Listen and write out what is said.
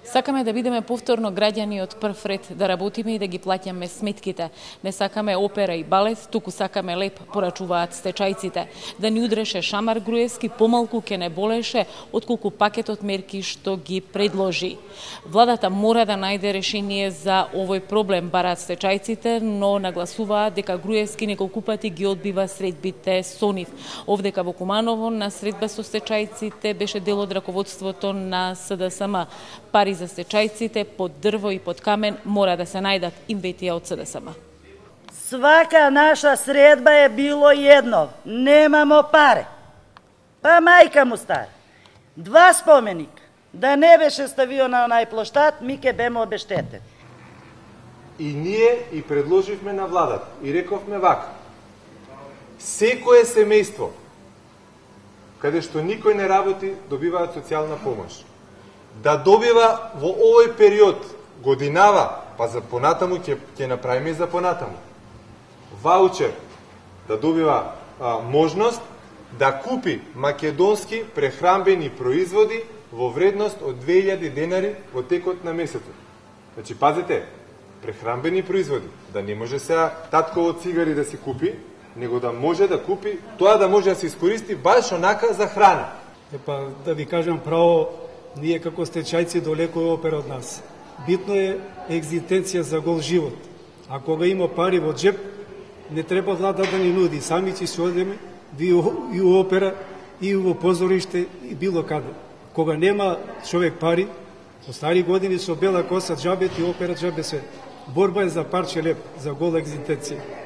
Сакаме да бидеме повторно граѓани од прв ред, да работиме и да ги плаќаме сметките. Не сакаме опера и балет, туку сакаме леп, порачуваат стечајците. Да ни удреше Шамар Груевски, помалку ќе не болеше отколку пакетот мерки што ги предложи. Владата мора да најде решение за овој проблем, бараат стечајците, но нагласуваат дека Груевски неколку пати ги одбива средбите со нив. Овдека во Куманово на средба со стечајците беше дел од раководството на СДСМ. Пари за стечајците под дрво и под камен мора да се најдат, им ветија од СДСМ. Свака наша средба е било едно. Немамо паре. Па мајка му стар. 2 споменика. Да не беше ставио на онај плоштад, ми ке беме обештетени. И ние и предложивме на владата и рековме вака. Секое семејство каде што никој не работи, добиваат социјална помош. Да добива во овој период годинава, па за понатаму ќе направиме за понатаму. Ваучер да добива можност да купи македонски прехранбени производи во вредност од 2000 денари во текот на месецот. Значи, пазете, прехранбени производи, да не може сега татково цигари да си купи, него да може да купи, тоа да може да се искористи баш онака за храна. Епа, да ви кажам право, ние како стечајци далеко е опера од нас. Битно е екзистенција за гол живот. А кога има пари во джеп, не треба влада да ни нуди. Сами ќе се одеме и у опера, и во позориште, и било каде. Кога нема човек пари, во стари години со бела коса джабет и опера джабе се. Борба е за парче леп, за гола екзистенција.